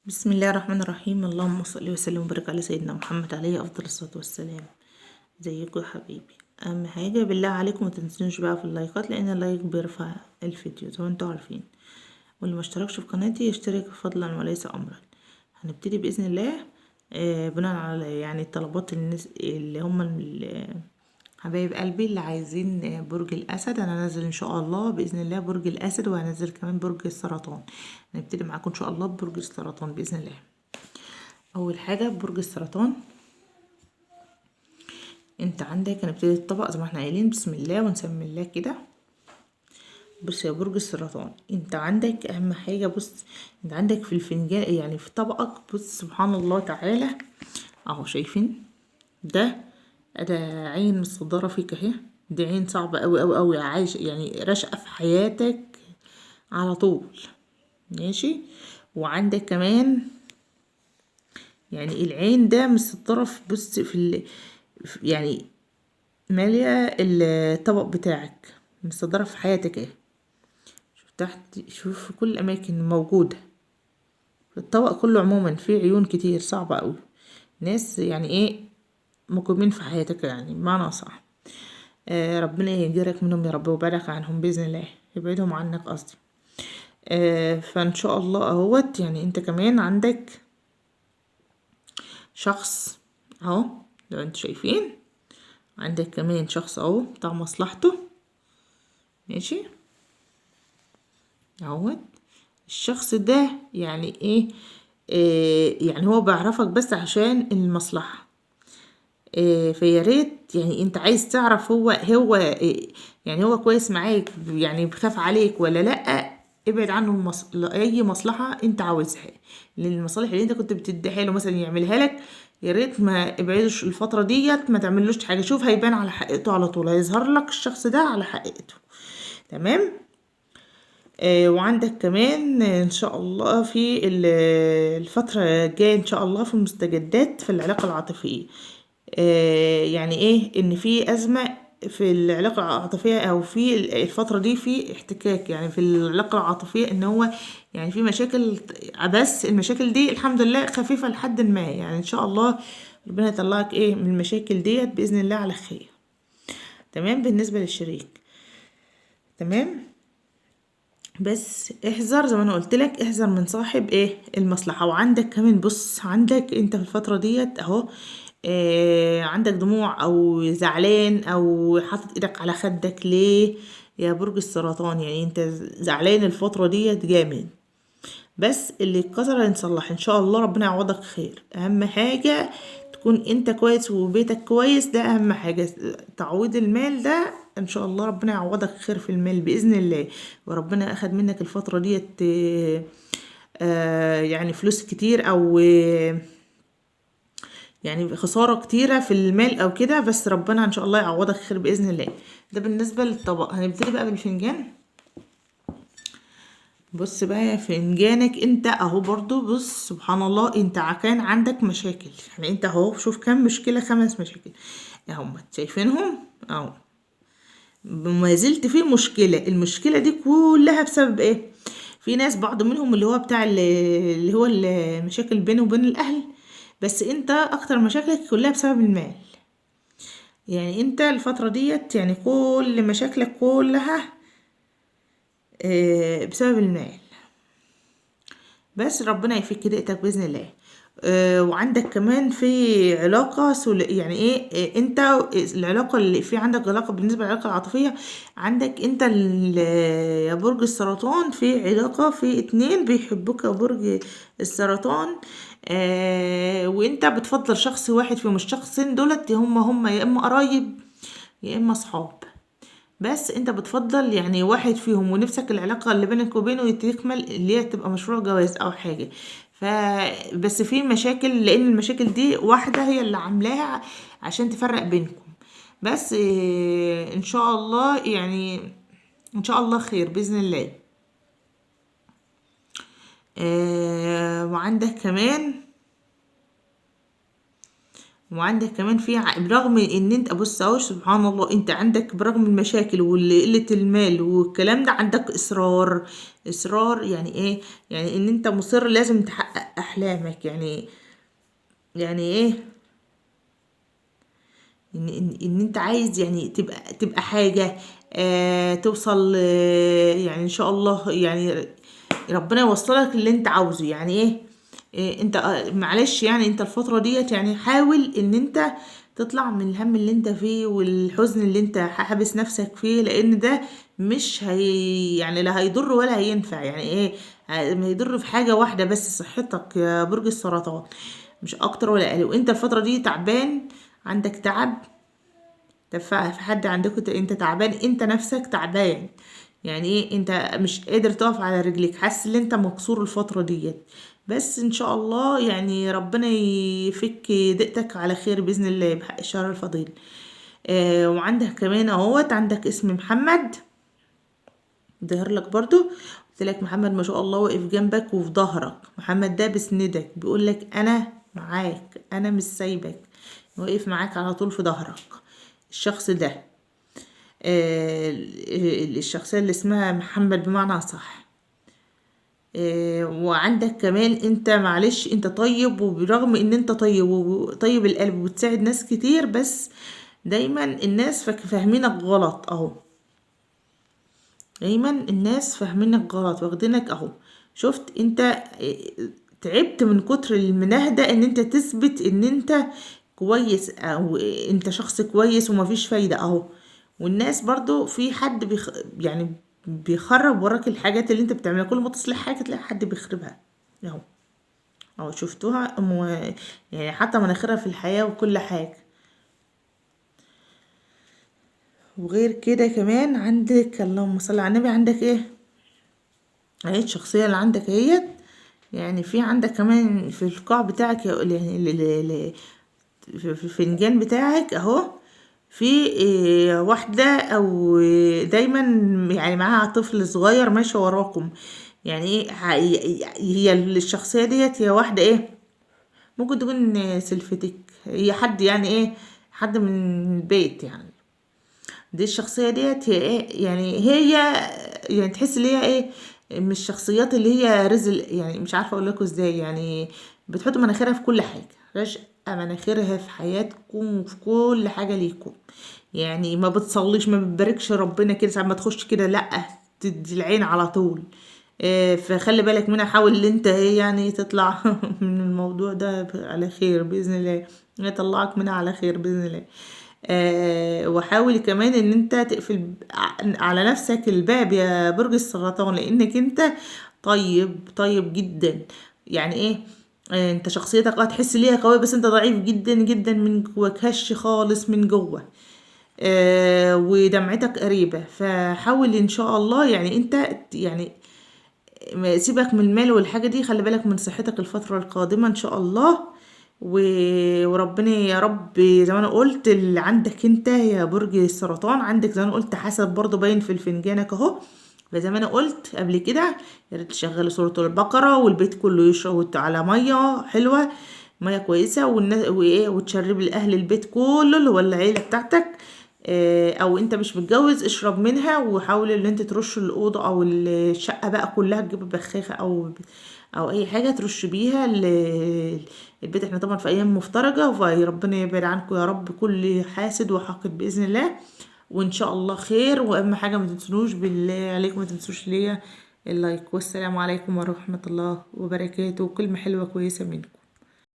بسم الله الرحمن الرحيم. اللهم صل وسلم وبارك على سيدنا محمد عليه افضل الصلاه والسلام. ازيكم يا حبيبي؟ اهم حاجه بالله عليكم ما تنسونش بقى في اللايكات، لان اللايك بيرفع الفيديو زي ما انتوا عارفين، واللي ما اشتركش في قناتي يشترك فضلا وليس امرا. هنبتدي باذن الله بناء على يعني طلبات الناس اللي هم حبايب قلبي اللي عايزين برج الاسد. انا هنزل ان شاء الله باذن الله برج الاسد، وهنزل كمان برج السرطان. هنبتدي معاكم ان شاء الله ببرج السرطان باذن الله. اول حاجه برج السرطان، انت عندك هنبتدي الطبق زي ما احنا قايلين بسم الله ونسمي الله كده. بص يا برج السرطان، انت عندك اهم حاجه، بص انت عندك في الفنجان يعني في طبقك، بص سبحان الله تعالى اهو، شايفين ده عين متصدره فيك اهي. دي عين صعبه قوي قوي قوي، عايش يعني راشقه في حياتك على طول، ماشي. وعندك كمان يعني العين ده مستطرة في، بص في يعني مالية الطبق بتاعك، مستطرة في حياتك اهي. شوف تحت، شوف في كل الأماكن موجودة في الطبق كله. عموما في عيون كتير صعبة أوي، ناس يعني ايه مقيمين في حياتك يعني بمعنى صح. ربنا يهديك منهم يا رب ويبارك عنهم بإذن الله، يبعدهم عنك قصدي. فإن شاء الله اهوت. يعني انت كمان عندك شخص اهو، لو انتوا شايفين عندك كمان شخص اهو بتاع مصلحته، ماشي اهوت. الشخص ده يعني ايه, يعني هو بيعرفك بس عشان المصلحة. فيا ريت يعني انت عايز تعرف هو يعني هو كويس معاك، يعني بخاف عليك ولا لا. ابعد عنه اي مصلحة انت عاوزها، لان المصالح اللي انت كنت بتديها له مثلا يعملها لك، يا ريت ما ابعدش الفترة ديت، ما تعملوش حاجة. شوف هيبان على حقيقته على طول، هيظهر لك الشخص ده على حقيقته. تمام. وعندك كمان ان شاء الله في الفترة الجاية ان شاء الله في المستجدات في العلاقة العاطفية. يعني ايه ان في ازمة في العلاقة العاطفية، او في الفترة دي في احتكاك يعني في العلاقة العاطفية، ان هو يعني في مشاكل، بس المشاكل دي الحمد لله خفيفة لحد ما، يعني ان شاء الله ربنا يطلعك ايه من المشاكل ديت بإذن الله على خير. تمام. بالنسبة للشريك، تمام، بس احذر زي ما انا قلت لك، احذر من صاحب ايه المصلحة. وعندك كمان بص، عندك انت في الفترة ديت اهو، عندك دموع او زعلان او حاطط ايدك على خدك. ليه يا برج السرطان؟ يعني انت زعلان الفترة ديت جامد، بس اللي اتكسر هيتصلح ان شاء الله، ربنا يعوضك خير. اهم حاجة تكون انت كويس وبيتك كويس، ده اهم حاجة. تعويض المال ده ان شاء الله ربنا يعوضك خير في المال باذن الله. وربنا اخد منك الفترة ديت يعني فلوس كتير، او يعني خسارة كتيرة في المال او كده، بس ربنا ان شاء الله يعوضك خير باذن الله. ده بالنسبة للطبق. هنبتدي بقى بالفنجان. بص بقى يا فنجانك انت اهو، برضو بص سبحان الله، انت كان عندك مشاكل، يعني انت اهو شوف كام مشكلة، 5 مشاكل اهم شايفينهم اهو. ما زلت في مشكلة، المشكلة دي كلها بسبب ايه؟ في ناس بعض منهم اللي هو بتاع اللي هو المشاكل بينه وبين الاهل، بس انت اكتر مشاكلك كلها بسبب المال. يعني انت الفترة ديت يعني كل مشاكلك كلها بسبب المال، بس ربنا يفك ضيقتك باذن الله. وعندك كمان في علاقة يعني ايه انت العلاقة اللي في عندك علاقة بالنسبة للعلاقة العاطفية. عندك انت يا برج السرطان في علاقة في 2 بيحبوك يا برج السرطان. وانت بتفضل شخص واحد فيهم، الشخصين دولت هم يا اما قرايب يا اما صحاب، بس انت بتفضل يعني واحد فيهم، ونفسك العلاقة اللي بينك وبينه تكمل، اللي هي تبقى مشروع جواز او حاجة. بس في مشاكل، لان المشاكل دي واحدة هي اللي عاملاها عشان تفرق بينكم. بس ان شاء الله يعني ان شاء الله خير بإذن الله. وعندك كمان في برغم ان انت بص اهو سبحان الله، انت عندك برغم المشاكل وقلة المال والكلام ده، عندك اصرار. اصرار يعني ايه؟ يعني ان انت مصر لازم تحقق احلامك. يعني ايه، ان انت عايز يعني تبقى حاجة، توصل، يعني ان شاء الله يعني ربنا يوصلك اللي انت عاوزه. يعني ايه، انت معلش يعني انت الفترة ديت يعني حاول ان انت تطلع من الهم اللي انت فيه والحزن اللي انت حابس نفسك فيه، لان ده مش هي يعني لا هيضر ولا هينفع. يعني ايه، هيضر في حاجة واحدة بس، صحتك يا برج السرطان، مش اكتر ولا اقل. وانت الفترة دي تعبان، عندك تعب. طب في حد عندكم انت تعبان، انت نفسك تعبان، يعني ايه انت مش قادر تقف على رجليك، حاسس ان انت مكسور الفترة ديت. بس ان شاء الله يعني ربنا يفك ضيقتك على خير بإذن الله بحق الشهر الفضيل. وعندك كمان اهوت، عندك اسم محمد ظهر لك برضو. قلت لك محمد ما شاء الله واقف جنبك وفي ظهرك، محمد ده بيسندك، بيقول لك انا معاك، انا مش سايبك، واقف معاك على طول في ظهرك. الشخص ده، الشخصية اللي اسمها محمد بمعنى صح. وعندك كمان انت معلش انت طيب، وبرغم ان انت طيب وطيب القلب وبتساعد ناس كتير، بس دايما الناس فاهمينك غلط اهو. دايما الناس فاهمينك غلط، واخدينك اهو. شفت انت تعبت من كتر المناهدة ان انت تثبت ان انت كويس، او انت شخص كويس ومفيش فايدة اهو. والناس برضو في حد يعني بيخرب وراك الحاجات اللي انت بتعملها، كل ما تصلح حاجة تلاقي حد بيخربها اهو. اهو شفتوها يعني حتى مناخيرها في الحياة وكل حاجة. وغير كده كمان عندك اللهم صل على النبي، عندك ايه، اهي الشخصية اللي عندك اهيت. يعني في عندك كمان في القاع بتاعك يعني في الفنجان بتاعك اهو، في واحدة او دايما يعني معاها طفل صغير ماشي وراكم. يعني ايه، هي الشخصية ديت هي واحدة ايه، ممكن تكون سلفتك، هي حد يعني ايه، حد من البيت يعني. دي الشخصية ديت هي ايه، هي يعني تحس اللي هي ايه، من الشخصيات اللي هي رزل، يعني مش عارفة اقول لكم ازاي، يعني بتحط مناخيرها في كل حاجة، رشقة مناخيرها في حياتكم وفي كل حاجة ليكم. يعني ما بتصليش، ما بتباركش ربنا كده ساعة ما تخش كده، لأ تدي العين على طول. فخلي بالك منها، حاول ان انت ايه يعني تطلع من الموضوع ده على خير بإذن الله، يطلعك منها على خير بإذن الله. وحاول كمان ان انت تقفل على نفسك الباب يا برج السرطان، لانك انت طيب طيب جدا. يعني ايه، انت شخصيتك تحس ليها قوية، بس انت ضعيف جدا جدا من جواك، هش خالص من جوه. ودمعتك قريبة، فحاول ان شاء الله يعني انت يعني سيبك من المال والحاجة دي، خلي بالك من صحتك الفترة القادمة ان شاء الله. وربنا يا رب زي ما انا قلت، اللي عندك انت يا برج السرطان، عندك زي ما انا قلت حسد برضو باين في الفنجانك اهو. فزي ما انا قلت قبل كده، يا ريت تشغلي سورة البقرة والبيت كله يشرب على مية حلوة، مية كويسة، والناس وايه، وتشربي لأهل البيت كله اللي هو العيلة بتاعتك. او انت مش متجوز اشرب منها، وحاول ان انت ترش الاوضه او الشقه بقى كلها، تجيب بخاخه او اي حاجه ترش بيها البيت. احنا طبعا في ايام مفترجه، فربنا يبعد عنكم يا رب كل حاسد وحاقد باذن الله، وان شاء الله خير. واهم حاجه ما تنسونوش بالله عليكم، ما تنسوش ليا اللايك. والسلام عليكم ورحمه الله وبركاته، وكلمه حلوه كويسه منكم.